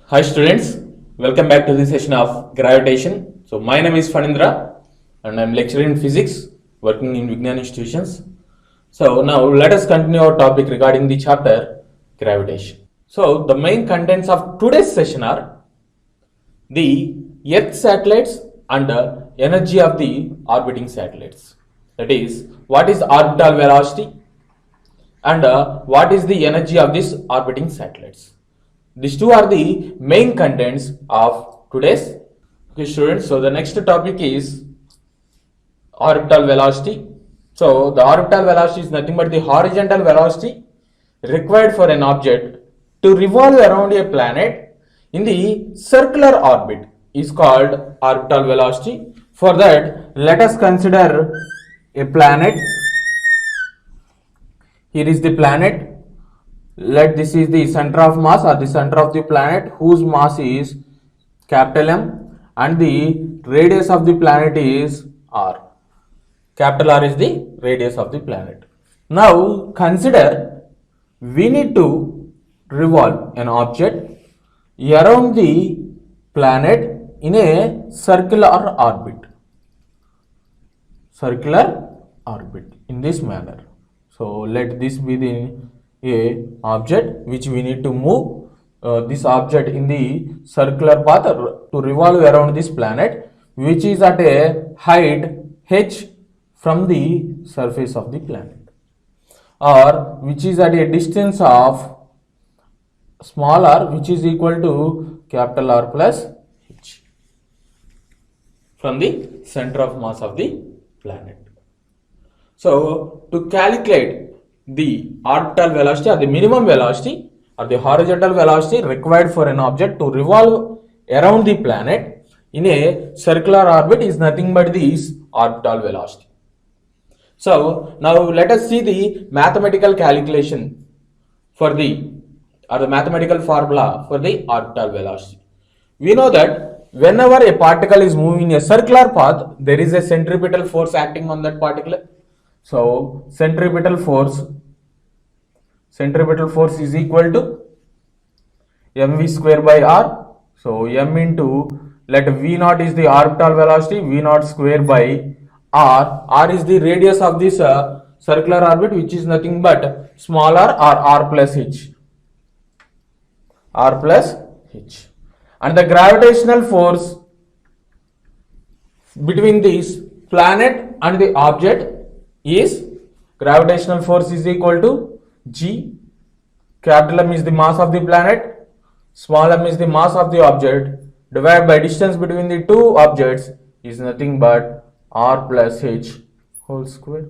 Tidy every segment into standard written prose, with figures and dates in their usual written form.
Hi students, welcome back to the session of gravitation. So my name is Fanindra and I am lecturer in physics working in Vignan institutions. So now let us continue our topic regarding the chapter gravitation. So the main contents of today's session are the Earth satellites and the energy of the orbiting satellites. That is, what is orbital velocity and what is the energy of these orbiting satellites. These two are the main contents of today's. Okay, students. So the next topic is orbital velocity. So the orbital velocity is nothing but the horizontal velocity required for an object to revolve around a planet in the circular orbit is called orbital velocity. For that, let us consider a planet. Here is the planet. Let this is the center of mass or the center of the planet whose mass is capital M and the radius of the planet is R. Capital R is the radius of the planet. Now consider we need to revolve an object around the planet in a circular orbit. Circular orbit in this manner. So let this be the a object which we need to move this object in the circular path to revolve around this planet, which is at a height h from the surface of the planet, or which is at a distance of small r, which is equal to capital R plus h from the center of mass of the planet. So to calculate the orbital velocity or the minimum velocity or the horizontal velocity required for an object to revolve around the planet in a circular orbit is nothing but this orbital velocity. So now let us see the mathematical calculation for the mathematical formula for the orbital velocity. We know that whenever a particle is moving in a circular path, there is a centripetal force acting on that particle. So centripetal force is equal to mv square by r. So m into, let v naught is the orbital velocity, v naught square by r is the radius of this circular orbit, which is nothing but small r or r plus h. And the gravitational force between this planet and the object is, gravitational force is equal to g. Capital M is the mass of the planet, small m is the mass of the object, divided by distance between the two objects is nothing but r plus h whole square.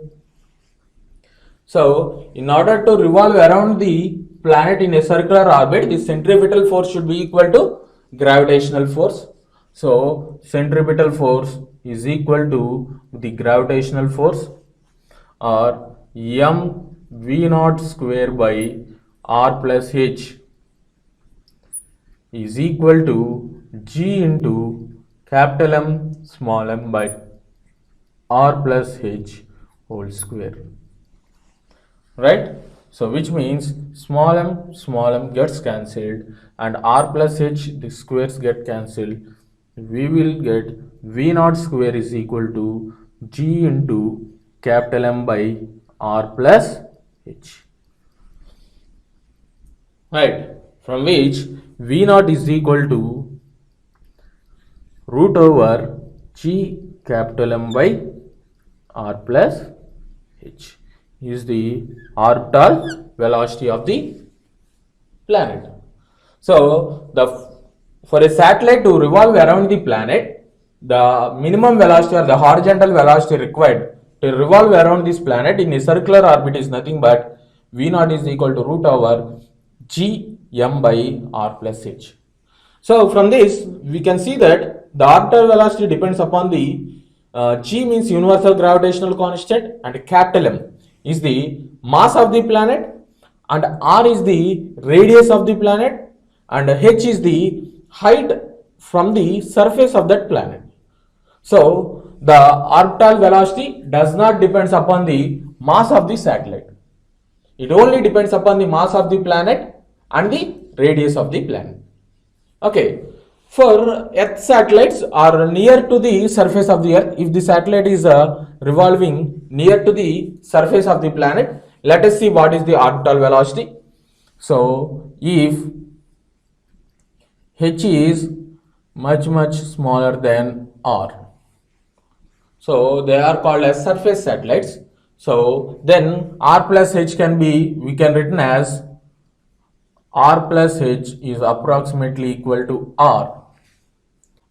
So in order to revolve around the planet in a circular orbit, the centripetal force should be equal to gravitational force. So centripetal force is equal to the gravitational force, or m v naught square by r plus h is equal to g into capital M small m by r plus h whole square. Right? So which means small m gets cancelled and r plus h, the squares get cancelled. We will get v naught square is equal to g into capital M by r plus h. Right, from which v naught is equal to root over g capital M by r plus h is the orbital velocity of the planet. So for a satellite to revolve around the planet, the minimum velocity or the horizontal velocity required to revolve around this planet in a circular orbit is nothing but v naught is equal to root over g m by r plus h. So from this we can see that the orbital velocity depends upon the g means universal gravitational constant, and capital M is the mass of the planet, and r is the radius of the planet, and h is the height from the surface of that planet. So the orbital velocity does not depends upon the mass of the satellite. It only depends upon the mass of the planet and the radius of the planet. Okay, for earth satellites are near to the surface of the earth. If the satellite is revolving near to the surface of the planet, let us see what is the orbital velocity. So if h is much smaller than r, so they are called as surface satellites. So then r plus h can be, we can written as r plus h is approximately equal to r,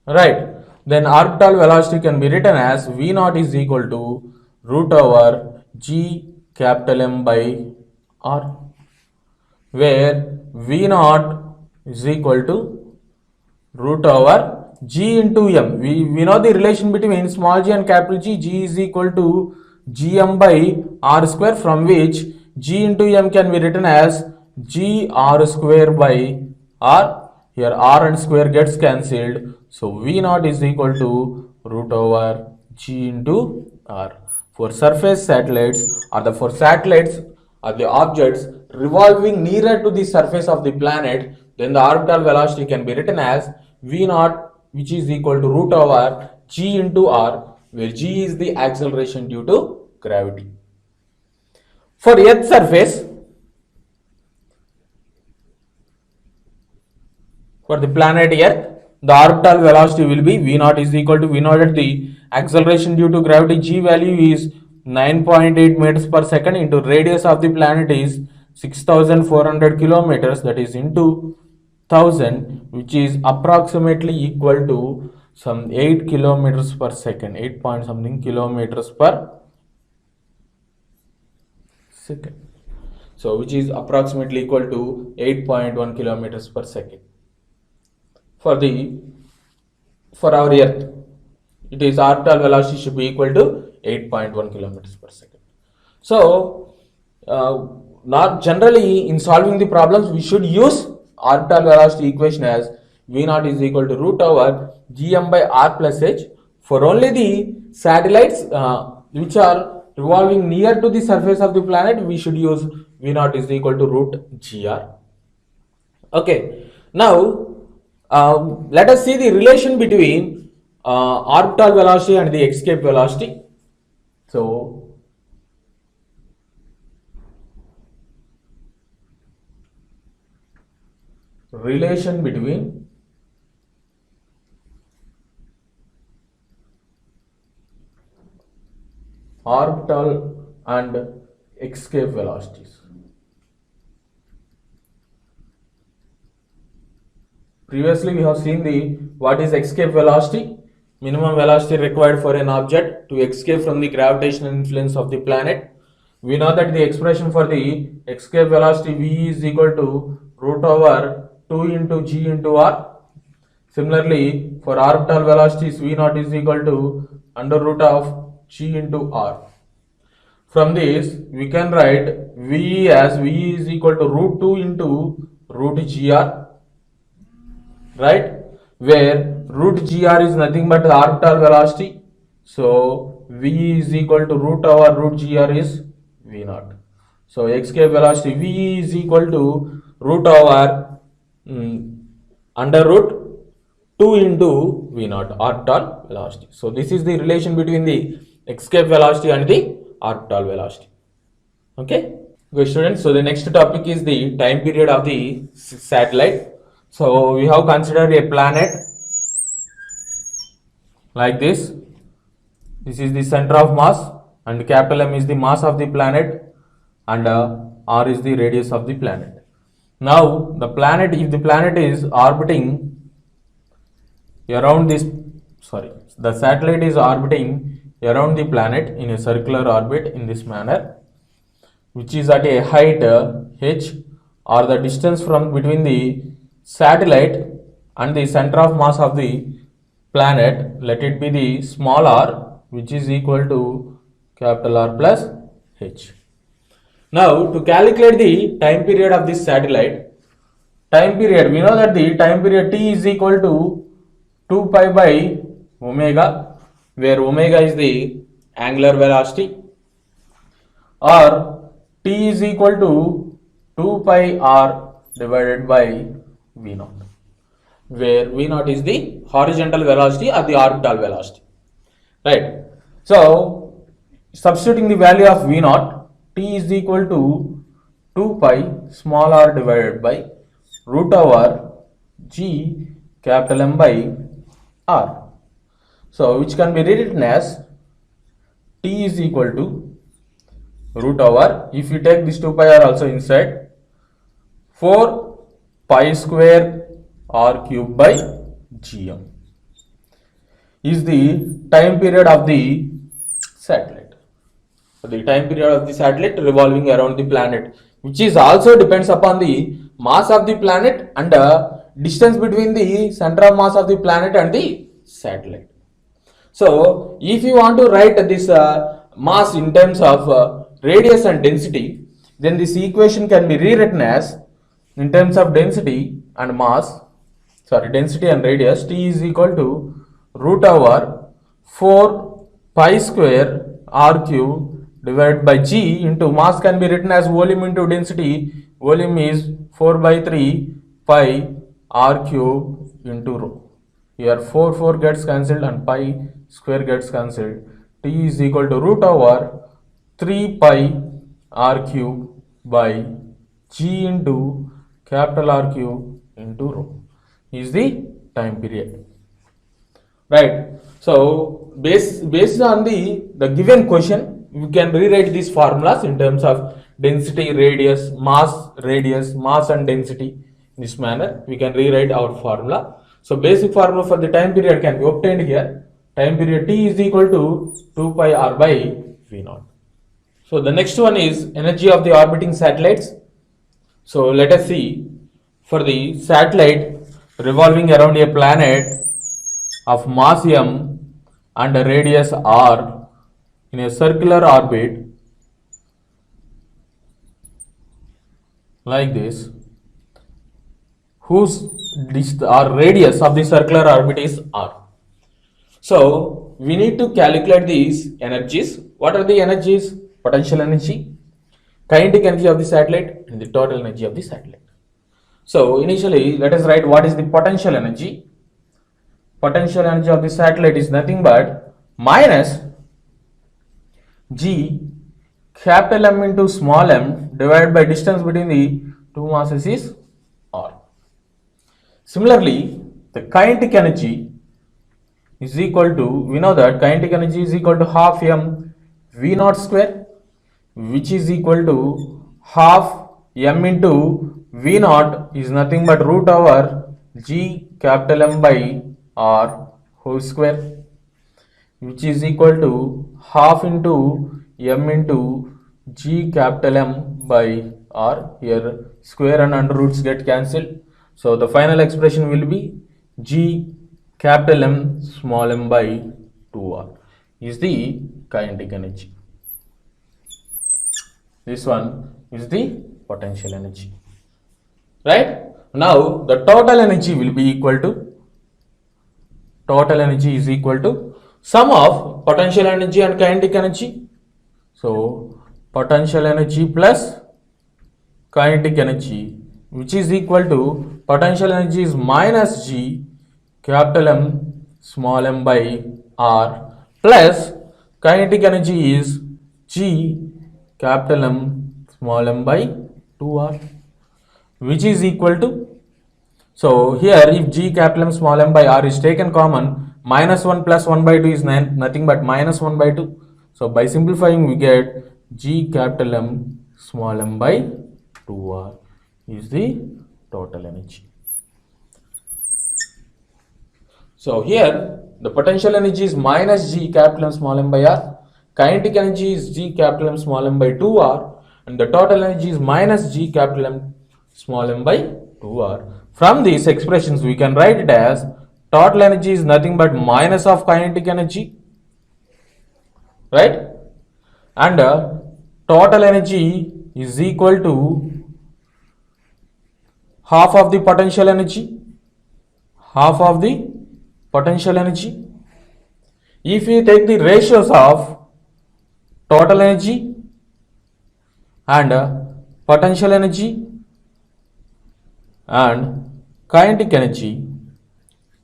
right? Then orbital velocity can be written as v naught is equal to root over g capital M by r, where v naught is equal to root over g into m. We know the relation between small g and capital G. G is equal to gm by r square, from which g into m can be written as g r square by r. Here r and square gets cancelled, so v naught is equal to root over g into r. For surface satellites, for satellites or the objects revolving nearer to the surface of the planet, then the orbital velocity can be written as v naught, which is equal to root over g into r, where g is the acceleration due to gravity. For earth surface, for the planet earth, the orbital velocity will be v naught is equal to v naught at the acceleration due to gravity, g value is 9.8 meters per second, into radius of the planet is 6400 kilometers, that is into 1000, which is approximately equal to some 8 kilometers per second, 8 point something kilometers per second. So which is approximately equal to 8.1 kilometers per second. For our earth, it is orbital velocity should be equal to 8.1 kilometers per second. So not generally in solving the problems we should use orbital velocity equation as v naught is equal to root over gm by r plus h. For only the satellites which are revolving near to the surface of the planet, we should use v naught is equal to root gr. Okay, now let us see the relation between orbital velocity and the escape velocity. So relation between orbital and escape velocities. Previously we have seen the what is escape velocity, minimum velocity required for an object to escape from the gravitational influence of the planet. We know that the expression for the escape velocity v is equal to root over 2 into g into r. Similarly, for orbital velocities, v naught is equal to under root of g into r. From this, we can write v as v is equal to root 2 into root gr, right? Where root gr is nothing but the orbital velocity. So v is equal to root over root gr is v naught. So escape velocity v is equal to root over under root 2 into v naught, orbital velocity. So this is the relation between the escape velocity and the orbital velocity. Okay, good students. So the next topic is the time period of the satellite. So we have considered a planet like this. This is the center of mass, and capital M is the mass of the planet, and r is the radius of the planet. Now the planet, if the planet is orbiting around this, the satellite is orbiting around the planet in a circular orbit in this manner, which is at a height h, or the distance from between the satellite and the center of mass of the planet, let it be the small r, which is equal to capital R plus h. Now to calculate the time period of this satellite, time period, we know that the time period t is equal to 2 pi by omega, where omega is the angular velocity, or t is equal to 2 pi r divided by v naught. where V naught is the horizontal velocity or the orbital velocity, right? So substituting the value of V naught, T is equal to 2 pi small r divided by root over G capital M by R. So which can be rewritten as T is equal to root over, if you take this 2 pi r also inside, 4 pi square r cube by gm is the time period of the satellite. So the time period of the satellite revolving around the planet, which is also depends upon the mass of the planet and distance between the center of mass of the planet and the satellite. So if you want to write this mass in terms of radius and density, then this equation can be rewritten as, in terms of density and mass, density and radius, T is equal to root over 4 pi square r cube divided by G into mass can be written as volume into density. Volume is 4 by 3 pi r cube into rho. Here 4 gets cancelled and pi square gets cancelled. T is equal to root over 3 pi r cube by G into capital R cube into rho is the time period, right? So based on the given question, we can rewrite these formulas in terms of density, radius, mass and density. In this manner we can rewrite our formula. So basic formula for the time period can be obtained here. Time period T is equal to 2 pi r by V naught. So the next one is energy of the orbiting satellites. So let us see, for the satellite revolving around a planet of mass m and a radius r in a circular orbit like this, whose radius of the circular orbit is r. So we need to calculate these energies. What are the energies? Potential energy, kinetic energy of the satellite, and the total energy of the satellite. So initially let us write what is the potential energy. Potential energy of the satellite is nothing but minus G capital M into small m divided by distance between the two masses is r. Similarly, the kinetic energy is equal to, we know that kinetic energy is equal to half m V naught square, which is equal to half m into V naught is nothing but root over G capital M by R whole square, which is equal to half into m into G capital M by R. Here square and under roots get cancelled. So the final expression will be G capital M small m by 2R is the kinetic energy. This one is the potential energy, right? Now the total energy will be equal to, total energy is equal to sum of potential energy and kinetic energy. So potential energy plus kinetic energy, which is equal to, potential energy is minus G capital M small m by R plus kinetic energy is G capital M small m by 2R, which is equal to, so here if G capital M small m by R is taken common, minus 1 plus 1 by 2 is nothing but minus 1 by 2. So by simplifying we get G capital M small m by 2R is the total energy. So here the potential energy is minus G capital M small m by R, kinetic energy is G capital M small m by 2R, and the total energy is minus G capital M small m by 2R. From these expressions we can write it as total energy is nothing but minus of kinetic energy, right? And total energy is equal to half of the potential energy, half of the potential energy. If we take the ratios of total energy and potential energy and kinetic energy,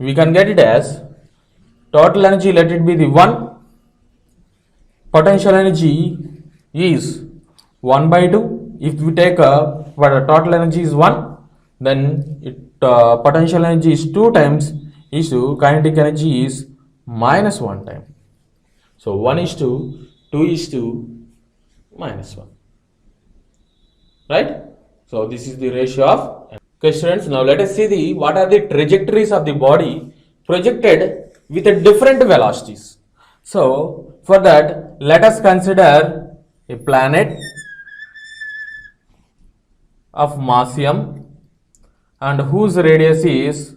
we can get it as total energy, let it be the 1, potential energy is 1 by 2. If we take what total energy is 1, then potential energy is 2 times is to kinetic energy is minus 1 time. So 1 is to 2 is to minus 1. Right? So this is the ratio of. Okay, students, now let us see what are the trajectories of the body projected with a different velocities. So for that, let us consider a planet of mass m and whose radius is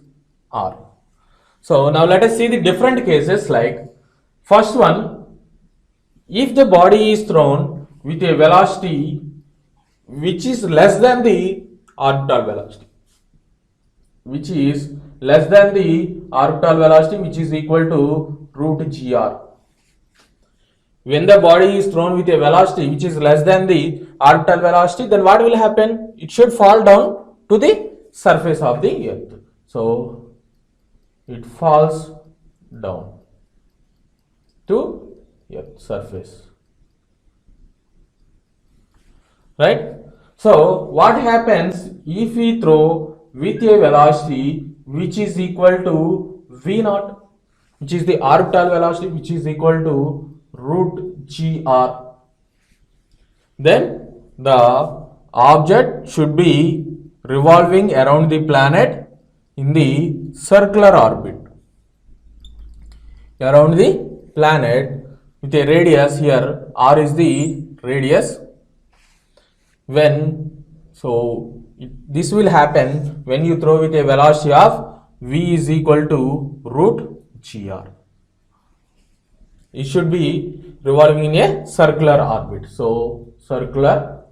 r. So now let us see the different cases. Like first one, if the body is thrown with a velocity which is less than the orbital velocity, which is less than the orbital velocity, which is equal to root gr. When the body is thrown with a velocity which is less than the orbital velocity, then what will happen? It should fall down to the surface of the earth. So it falls down to earth surface. Right? So what happens if we throw with a velocity which is equal to v naught, which is the orbital velocity, which is equal to root gr? Then the object should be revolving around the planet in the circular orbit around the planet with a radius. Here r is the radius. This will happen when you throw with a velocity of v is equal to root gr. It should be revolving in a circular orbit. So circular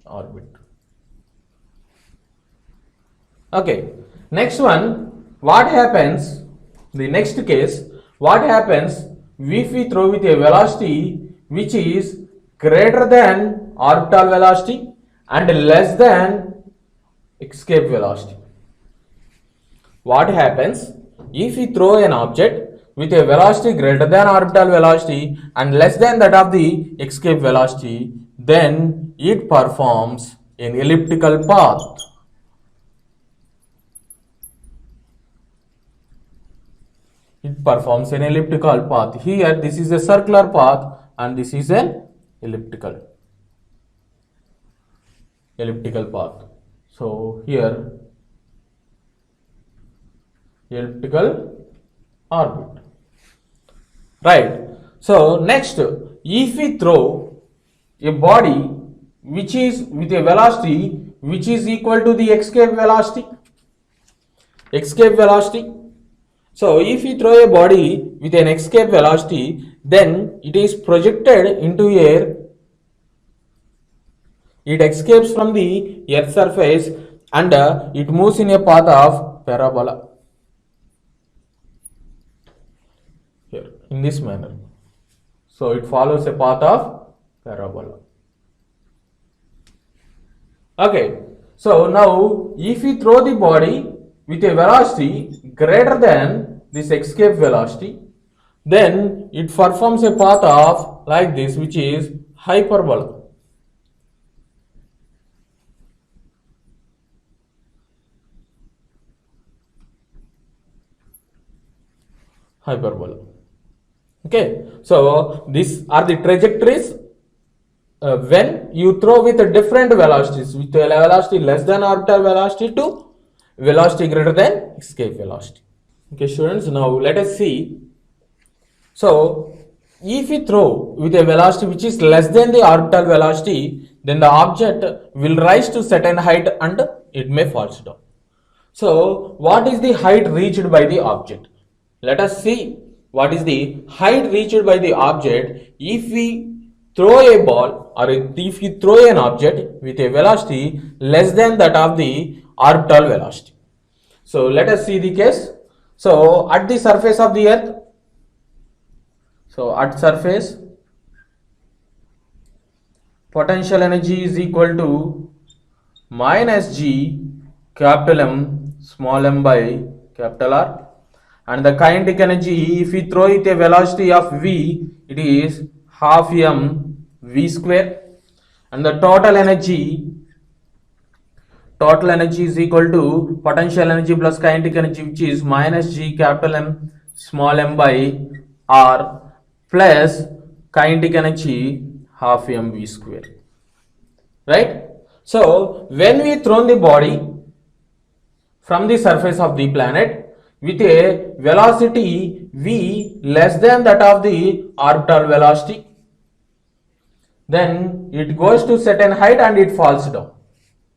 orbit. Okay, next one, what happens, the next case, what happens if we throw with a velocity which is greater than orbital velocity and less than escape velocity? What happens if we throw an object with a velocity greater than orbital velocity and less than that of the escape velocity? Then it performs an elliptical path. It performs an elliptical path. Here this is a circular path and this is an elliptical path. So here elliptical orbit. Right. So next, if we throw a body which is with a velocity which is equal to the escape velocity. So if we throw a body with an escape velocity, then it is projected into air. It escapes from the earth surface and it moves in a path of parabola. Here, in this manner. So it follows a path of parabola. Okay, so now if we throw the body with a velocity greater than this escape velocity, then it performs a path of like this, which is hyperbola. Okay, so these are the trajectories when you throw with a different velocities, with a velocity less than orbital velocity to velocity greater than escape velocity. Okay, students, now let us see. So if we throw with a velocity which is less than the orbital velocity, then the object will rise to certain height and it may fall down. So what is the height reached by the object? Let us see what is the height reached by the object if we throw a ball or if we throw an object with a velocity less than that of the orbital velocity. So let us see the case. So at the surface of the earth, so at surface, potential energy is equal to minus G capital M small m by capital R. And the kinetic energy, if we throw it a velocity of v, it is half m v square. And the total energy is equal to potential energy plus kinetic energy, which is minus g capital M small m by R plus kinetic energy half mv square, right? So when we thrown the body from the surface of the planet with a velocity v less than that of the orbital velocity, then it goes to certain height and it falls down,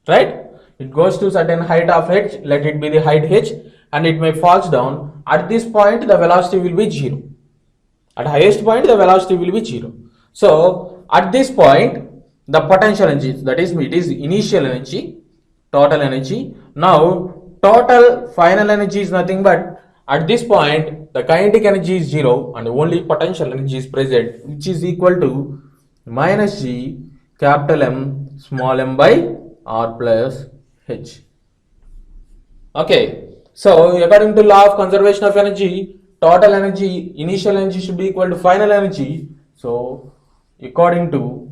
right? It goes to certain height of h, let it be the height h, and it may falls down. At this point the velocity will be 0. At highest point the velocity will be 0. So at this point the potential energy, that is it is initial energy, total energy. Now total final energy is nothing but at this point the kinetic energy is 0 and only potential energy is present, which is equal to minus g capital M small m by R plus h. Okay, so according to law of conservation of energy, total energy, initial energy should be equal to final energy. So according to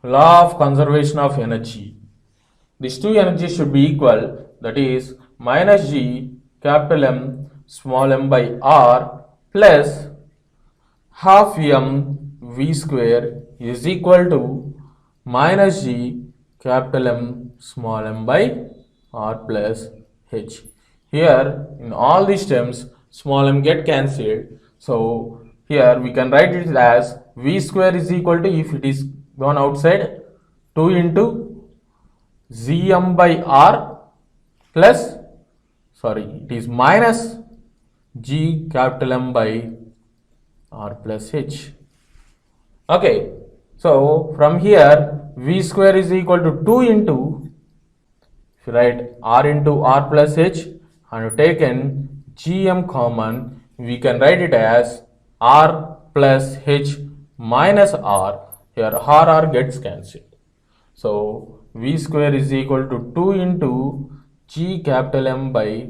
law of conservation of energy, these two energies should be equal, that is minus g capital M small m by R plus half m v square is equal to minus g capital M small m by R plus h. Here in all these terms small m get cancelled, so here we can write it as v square is equal to, if it is gone outside, 2 into gm by R plus, it is minus g capital M by R plus h. Okay, so from here v square is equal to 2 into, if you write R into R plus h and taken gm common, we can write it as R plus h minus R. Here R gets cancelled. So v square is equal to 2 into g capital M by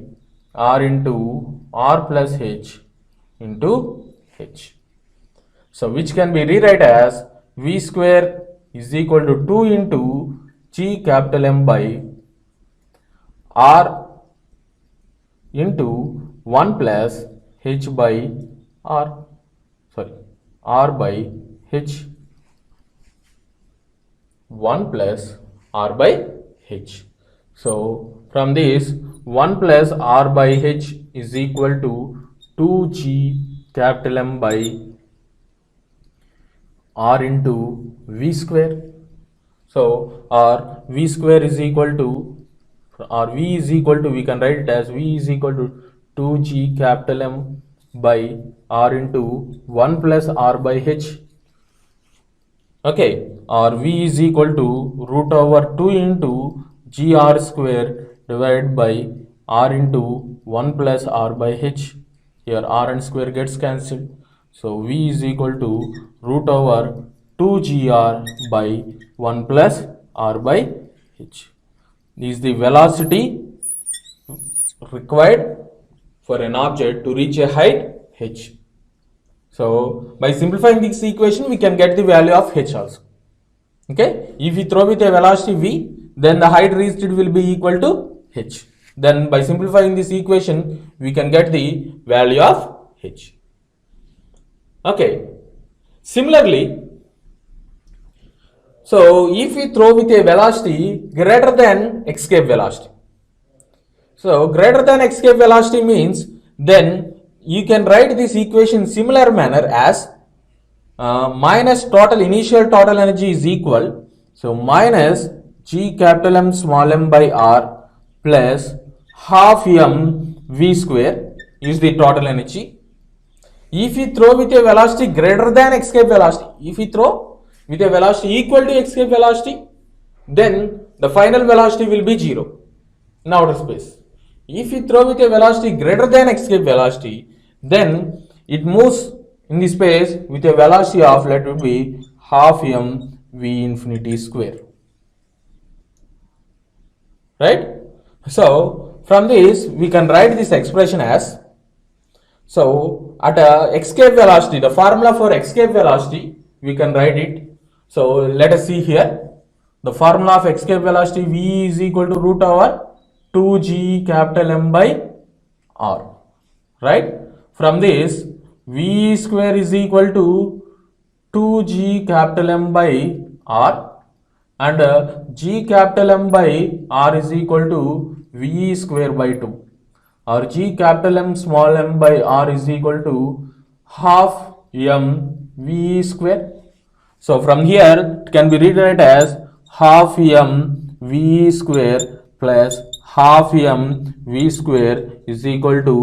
R into R plus h into h. So which can be rewrite as v square is equal to 2 into g capital M by R into 1 plus h by R, R by h, 1 plus R by h. So from this 1 plus R by h is equal to 2g capital M by R into v square. So our v square is equal to, or v is equal to, we can write it as v is equal to 2g capital M by R into 1 plus R by h. Okay, or v is equal to root over 2 into gr square divided by R into 1 plus R by h. Here R and square gets cancelled. So v is equal to root over 2gr by 1 plus R by h. This is the velocity required for an object to reach a height h. So by simplifying this equation we can get the value of h also. Okay, if we throw with a velocity v, then the height reached will be equal to h. Then by simplifying this equation we can get the value of h. Okay, similarly, so if we throw with a velocity greater than escape velocity, so greater than escape velocity means then you can write this equation similar manner as minus initial total energy is equal, so minus g capital M small m by R plus half m v square is the total energy. If we throw with a velocity greater than escape velocity, if we throw with a velocity equal to escape velocity, then the final velocity will be 0 in outer space. If we throw with a velocity greater than escape velocity, then it moves in the space with a velocity of, let it be, half m v infinity square. right? So from this we can write this expression as, so at escape velocity, the formula for escape velocity we can write it. So let us see here. The formula of escape velocity, v is equal to root over 2g capital M by r, right? From this, v square is equal to 2g capital M by r, and g capital M by r is equal to v square by 2, or g capital M small m by r is equal to half m v square. So from here it can be rewritten as half m v square plus half m v square is equal to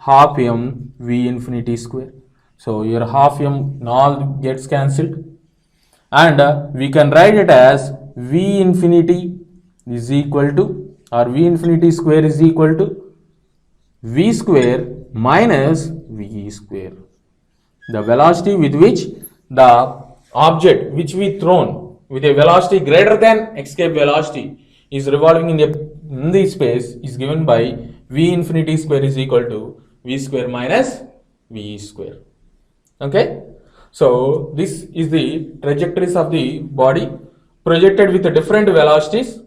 half m v infinity square. So your half m all gets cancelled, and we can write it as v infinity is equal to, or v infinity square is equal to v square minus v square, the velocity with which the object which we thrown with a velocity greater than escape velocity is revolving in the space is given by v infinity square is equal to v square minus v square. Okay, so this is the trajectories of the body projected with the different velocities.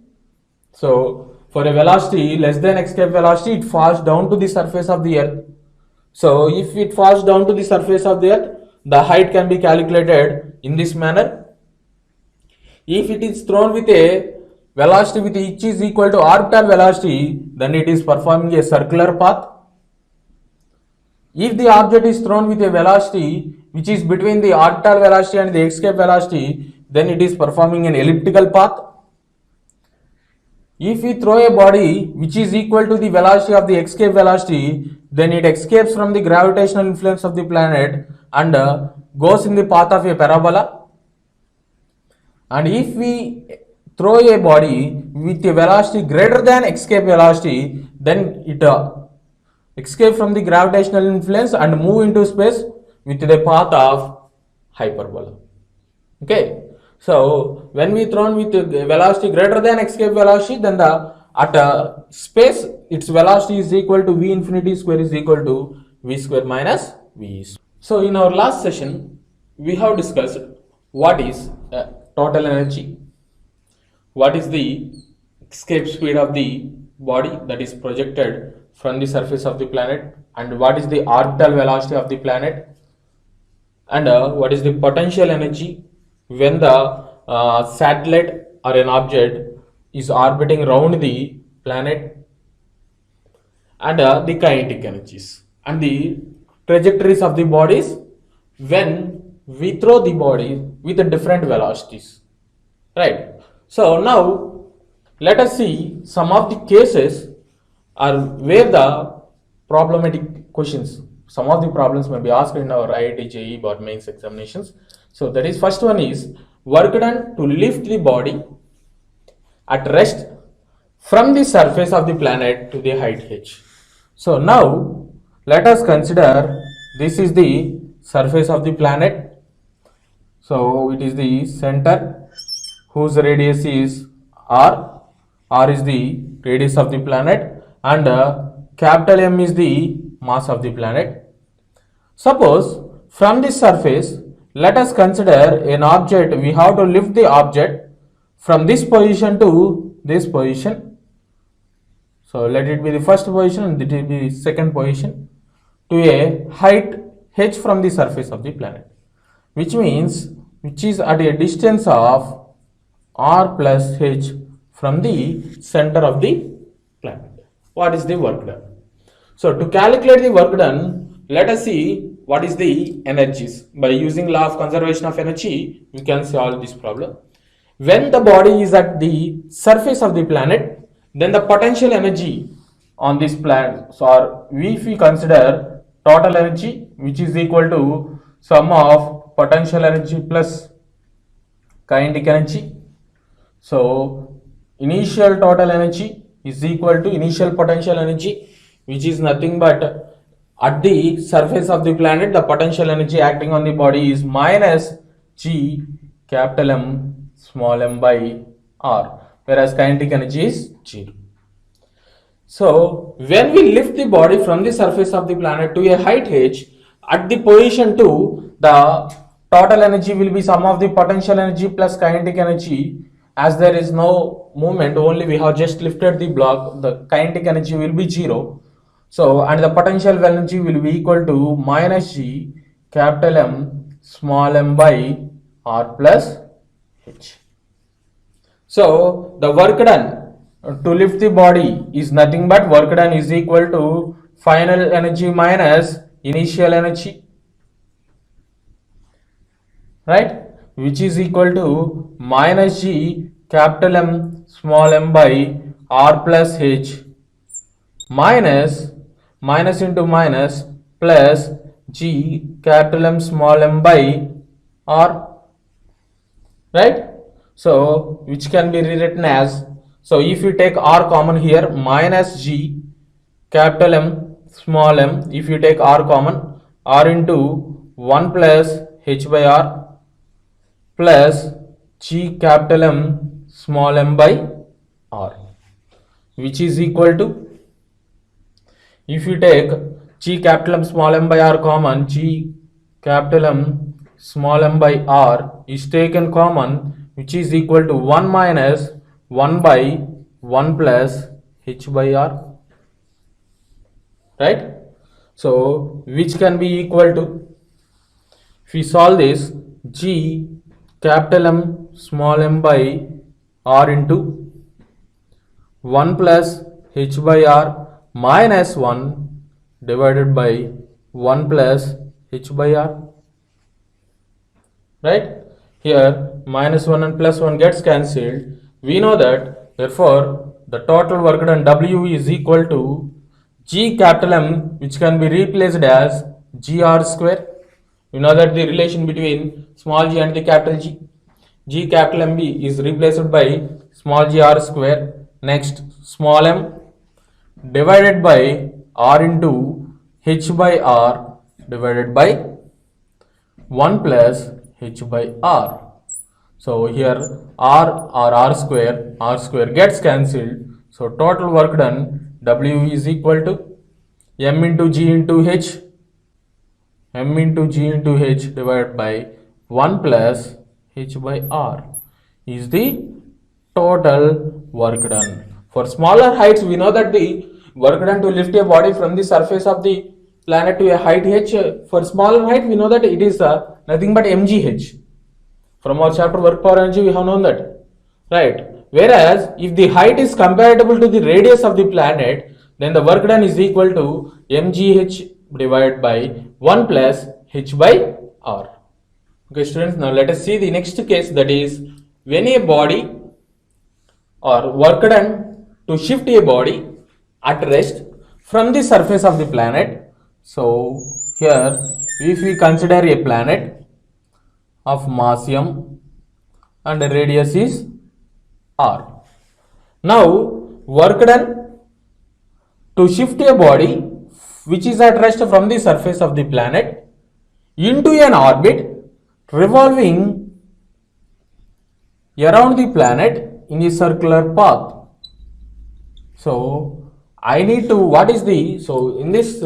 So for a velocity less than escape velocity, it falls down to the surface of the earth. So if it falls down to the surface of the earth, the height can be calculated in this manner. If it is thrown with a velocity with which is equal to orbital velocity, then it is performing a circular path. If the object is thrown with a velocity which is between the orbital velocity and the escape velocity, then it is performing an elliptical path. If we throw a body which is equal to the velocity of the escape velocity, then it escapes from the gravitational influence of the planet and goes in the path of a parabola. And if we throw a body with a velocity greater than escape velocity, then it escape from the gravitational influence and move into space with the path of hyperbola. Okay. So when we thrown with velocity greater than escape velocity, then at space its velocity is equal to v infinity square is equal to v square minus v square. So in our last session we have discussed what is total energy, what is the escape speed of the body that is projected from the surface of the planet, and what is the orbital velocity of the planet, and what is the potential energy when the satellite or an object is orbiting around the planet, and the kinetic energies and the trajectories of the bodies when we throw the body with the different velocities, right? So now let us see some of the cases are where the problematic questions, some of the problems may be asked in our IIT JEE or mains examinations. So that is, first one is work done to lift the body at rest from the surface of the planet to the height h. So now let us consider this is the surface of the planet. So it is the center whose radius is r. R is the radius of the planet, and capital M is the mass of the planet. Suppose from this surface, let us consider an object. We have to lift the object from this position to this position. So let it be the first position and it will be second position to a height h from the surface of the planet, which is at a distance of r plus h from the center of the planet. What is the work done? So to calculate the work done, let us see what is the energies. By using law of conservation of energy, we can solve this problem. When the body is at the surface of the planet, then the potential energy on this planet, so if we consider total energy, which is equal to sum of potential energy plus kinetic energy. So initial total energy is equal to initial potential energy, which is nothing but at the surface of the planet the potential energy acting on the body is minus G capital M small m by r, whereas kinetic energy is 0. So when we lift the body from the surface of the planet to a height h, at the position 2, the total energy will be sum of the potential energy plus kinetic energy. As there is no movement, only we have just lifted the block, the kinetic energy will be 0. So, and the potential energy will be equal to minus G capital M small m by R plus H. So the work done to lift the body is nothing but work done is equal to final energy minus initial energy, right? Which is equal to minus G capital M small m by R plus H minus into minus plus G capital M small m by R, right? So which can be rewritten as, so if you take R common here, minus G capital M small m, if you take R common, R into 1 plus H by R plus G capital M small m by R, which is equal to, if you take G capital M small m by R common, G capital M small m by R is taken common, which is equal to 1 minus 1 by 1 plus H by R, right? So which can be equal to, if we solve this, G capital M small m by R into 1 plus H by R minus 1 divided by 1 plus H by R, right? Here minus 1 and plus 1 gets cancelled. We know that, therefore the total work done W is equal to G capital M, which can be replaced as GR square. You know that the relation between small g and the capital G. G capital MB is replaced by small g R square. Next, small m divided by R into H by R divided by 1 plus H by R. So here R square gets cancelled. So total work done W is equal to M into G into H, M into G into H divided by 1 plus H by R is the total work done. For smaller heights, we know that the work done to lift a body from the surface of the planet to a height h, for smaller height we know that it is nothing but mgh. From our chapter work power energy we have known that, right? Whereas if the height is comparable to the radius of the planet, then the work done is equal to mgh divided by 1 plus h by r. Okay students, now let us see the next case, that is when a body or work done to shift a body at rest from the surface of the planet. So here if we consider a planet of mass m and radius is r. Now work done to shift a body which is at rest from the surface of the planet into an orbit revolving around the planet in a circular path. So I need to, what is the, so in this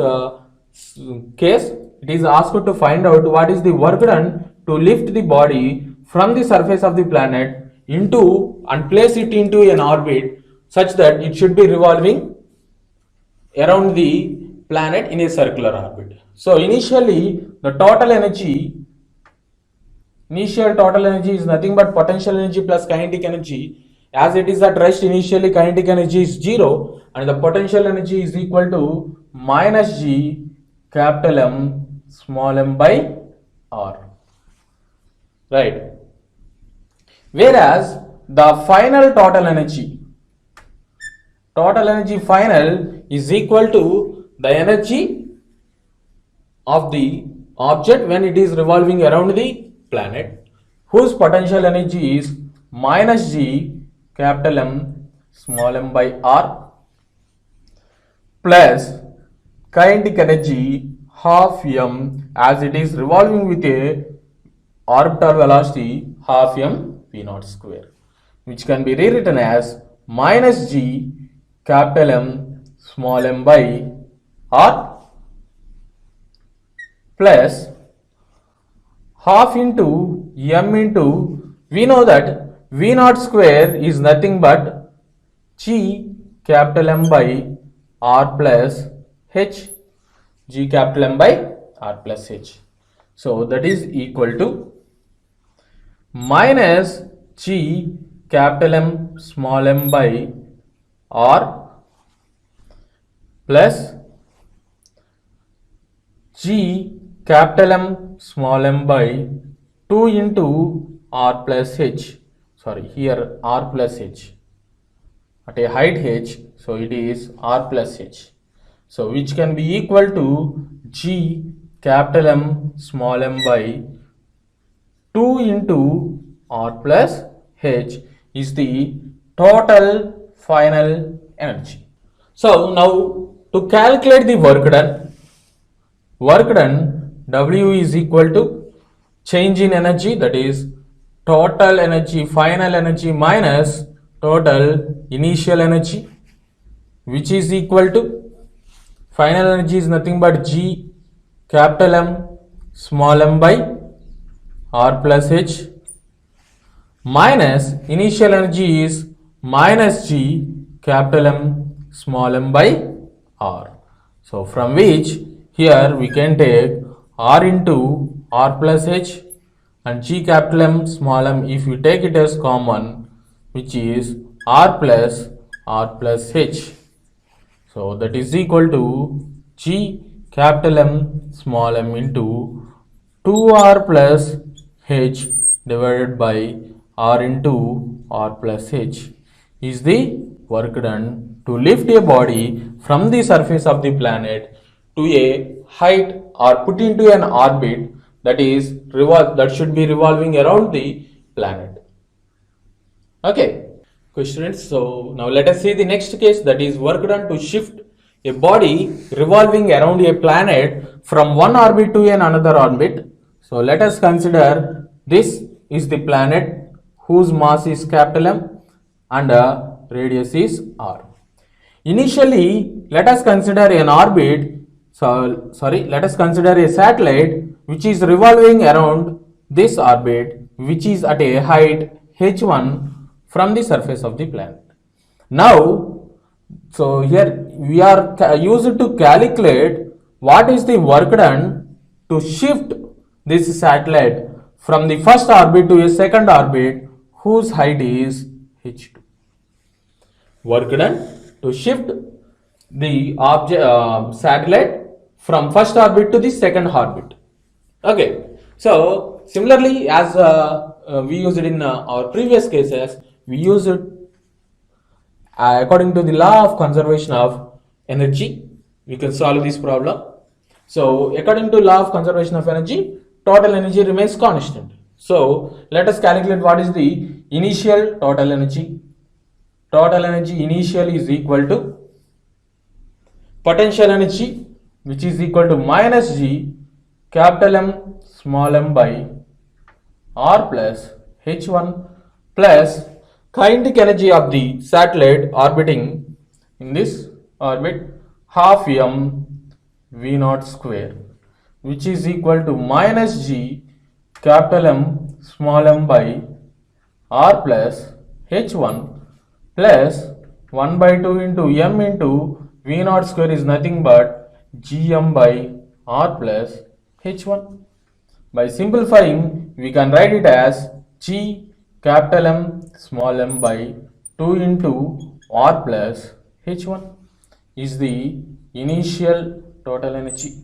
case it is asked to find out what is the work done to lift the body from the surface of the planet into and place it into an orbit such that it should be revolving around the planet in a circular orbit. So initially the total energy, initial total energy is nothing but potential energy plus kinetic energy. As it is at rest, initially kinetic energy is 0 and the potential energy is equal to minus G capital M small m by R, right? Whereas the final total energy final is equal to the energy of the object when it is revolving around the planet, whose potential energy is minus G capital M small m by R plus kinetic energy half m, as it is revolving with a orbital velocity half m v naught square, which can be rewritten as minus G capital M small m by r plus half into m into, we know that v naught square is nothing but g capital M by r plus h, g capital M by r plus h. So that is equal to minus g capital M small m by r plus g capital M small m by 2 into r plus h, sorry here r plus h at a height h, so it is r plus h, so which can be equal to g capital M small m by 2 into r plus h is the total final energy. So now to calculate the work done, W is equal to change in energy, that is total energy, final energy minus total initial energy, which is equal to final energy is nothing but G capital M small m by r plus h minus initial energy is minus G capital M small m by r. So from which here we can take r into r plus h and G capital M small m, if you take it as common, which is r plus h. So that is equal to G capital M small m into 2r plus h divided by r into r plus h is the work done to lift a body from the surface of the planet to a height or put into an orbit that is that should be revolving around the planet. Okay, students, so now let us see the next case, that is work done to shift a body revolving around a planet from one orbit to another orbit. So let us consider this is the planet whose mass is capital M and radius is r. Initially, let us consider an orbit, let us consider a satellite which is revolving around this orbit, which is at a height h1 from the surface of the planet. Now, so here we are used to calculate what is the work done to shift this satellite from the first orbit to a second orbit whose height is h2. Work done to shift the object satellite from first orbit to the second orbit. Okay, so similarly as we used in our previous cases, we use it according to the law of conservation of energy, we can solve this problem. So according to law of conservation of energy, total energy remains constant. So let us calculate what is the initial total energy. Total energy initial is equal to potential energy, which is equal to minus G capital M small m by r plus h1 plus kinetic energy of the satellite orbiting in this orbit half m v naught square, which is equal to minus G capital M small m by r plus h1 plus 1 by 2 into m into v naught square is nothing but gm by r plus h1. By simplifying, we can write it as G capital M small m by 2 into r plus h1 is the initial total energy.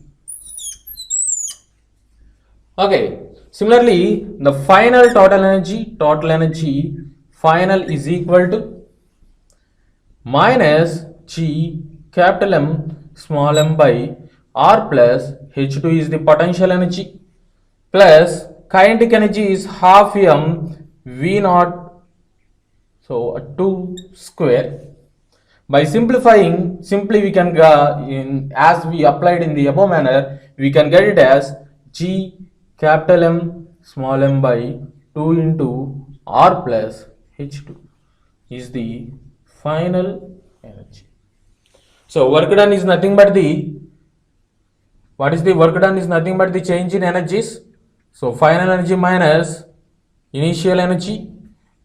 Okay, similarly the final total energy final is equal to minus G capital M small m by r plus h2 is the potential energy plus kinetic energy is half m v naught, so 2 square. By simplifying, simply we can as we applied in the above manner, we can get it as G capital M small m by 2 into r plus h2 is the final energy. So work done is nothing but the, what is the work done is nothing but the change in energies. So final energy minus initial energy,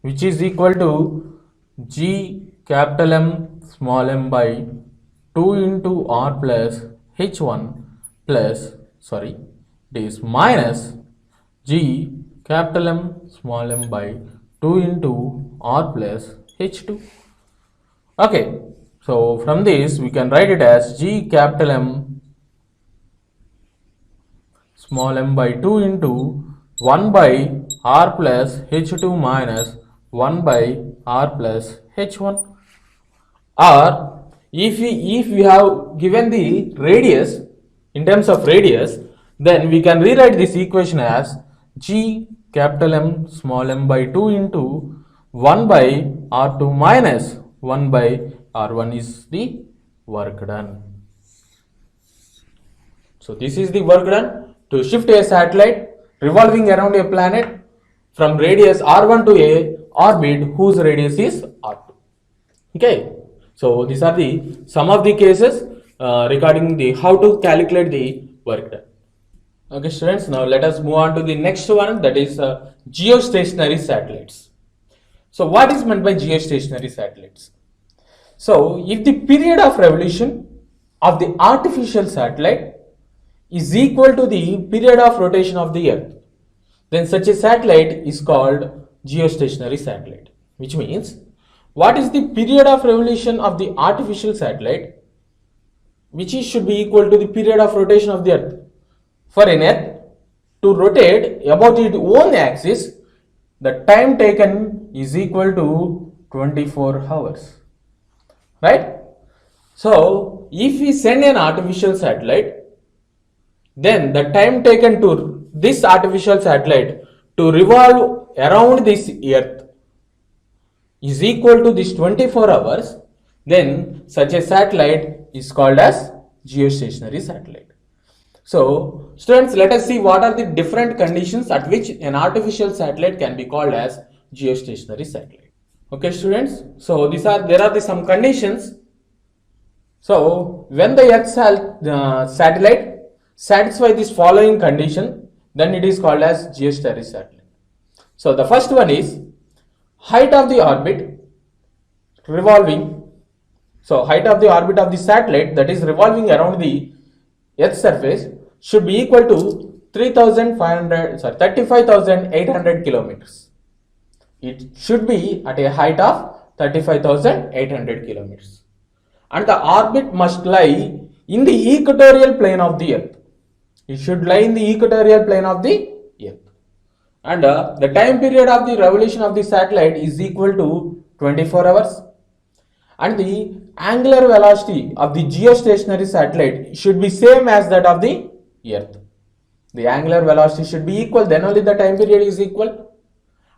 which is equal to G capital M small m by 2 into R plus H1 plus, sorry, it is minus G capital M small m by 2 into R plus H2. Okay, so from this we can write it as G capital M small m by 2 into 1 by R plus H2 minus 1 by R plus H1. Or if we have given the radius in terms of radius, then we can rewrite this equation as G capital M small m by 2 into 1 by R2 minus 1 by R1 is the work done. So this is the work done to shift a satellite revolving around a planet from radius R1 to a orbit whose radius is R2. Okay, so these are the some of the cases regarding the how to calculate the work done. Okay students, now let us move on to the next one, that is geostationary satellites. So what is meant by geostationary satellites? So if the period of revolution of the artificial satellite is equal to the period of rotation of the earth, then such a satellite is called geostationary satellite, which means what is the period of revolution of the artificial satellite, which should be equal to the period of rotation of the earth. For an earth to rotate about its own axis, the time taken is equal to 24 hours, right? So if we send an artificial satellite, then the time taken to this artificial satellite to revolve around this earth is equal to this 24 hours, then such a satellite is called as geostationary satellite. So students, let us see what are the different conditions at which an artificial satellite can be called as geostationary satellite. Okay students, so there are some conditions. So when the earth satellite satisfy this following condition, then it is called as geostationary satellite. So the first one is height of the orbit revolving. So height of the orbit of the satellite that is revolving around the earth's surface should be equal to 35,800 kilometers. It should be at a height of 35,800 kilometers. And the orbit must lie in the equatorial plane of the earth. It should lie in the equatorial plane of the earth. And the time period of the revolution of the satellite is equal to 24 hours. And the angular velocity of the geostationary satellite should be same as that of the earth. The angular velocity should be equal, then only the time period is equal.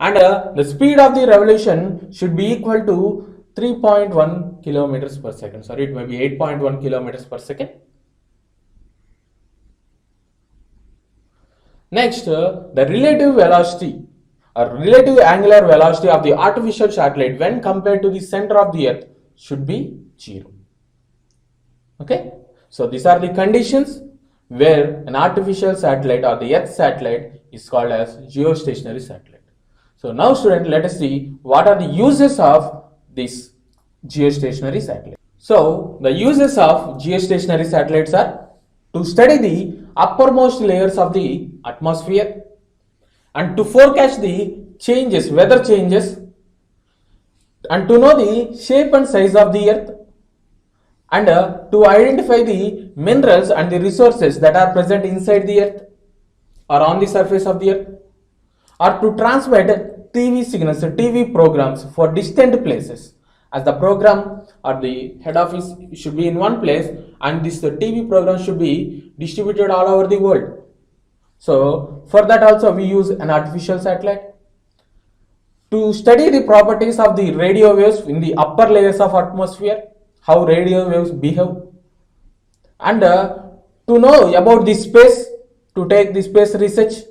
And the speed of the revolution should be equal to 3.1 kilometers per second. Sorry, it may be 8.1 kilometers per second. Next, the relative velocity or relative angular velocity of the artificial satellite when compared to the center of the earth should be 0. Okay, so these are the conditions where an artificial satellite or the earth satellite is called as geostationary satellite. So now student, let us see what are the uses of this geostationary satellite. So the uses of geostationary satellites are to study the uppermost layers of the atmosphere and to forecast the changes, weather changes, and to know the shape and size of the earth, and to identify the minerals and the resources that are present inside the earth or on the surface of the earth, or to transmit TV signals, TV programs for distant places, as the program or the head office should be in one place and this TV program should be distributed all over the world. So for that also we use an artificial satellite. To study the properties of the radio waves in the upper layers of atmosphere, how radio waves behave, and to know about the space, to take the space research,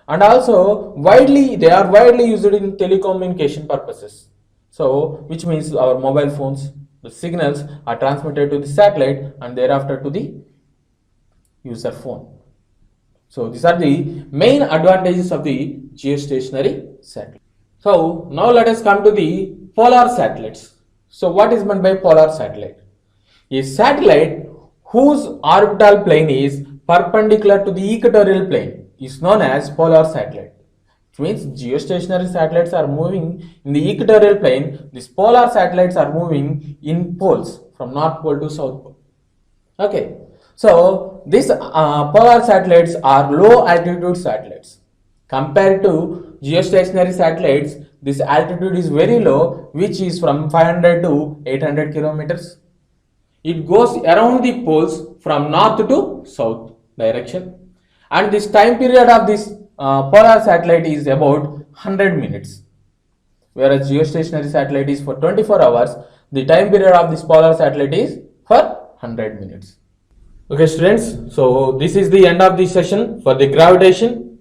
and also they are widely used in telecommunication purposes. So which means our mobile phones, The signals are transmitted to the satellite and thereafter to the user phone. So these are the main advantages of the geostationary satellite. So now let us come to the polar satellites. So what is meant by polar satellite? A satellite whose orbital plane is perpendicular to the equatorial plane is known as polar satellite. It means geostationary satellites are moving in the equatorial plane. These polar satellites are moving in poles from north pole to south pole. Okay, so these polar satellites are low altitude satellites. Compared to geostationary satellites, this altitude is very low, which is from 500 to 800 kilometers. It goes around the poles from north to south direction, and this time period of this polar satellite is about 100 minutes, whereas geostationary satellite is for 24 hours. The time period of this polar satellite is for 100 minutes. Okay students, so this is the end of the session for the gravitation.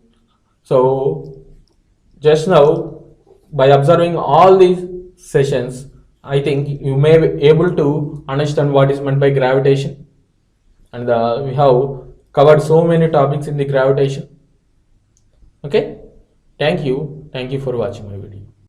So just now, by observing all these sessions, I think you may be able to understand what is meant by gravitation, and we have covered so many topics in the gravitation. Okay, thank you for watching my video.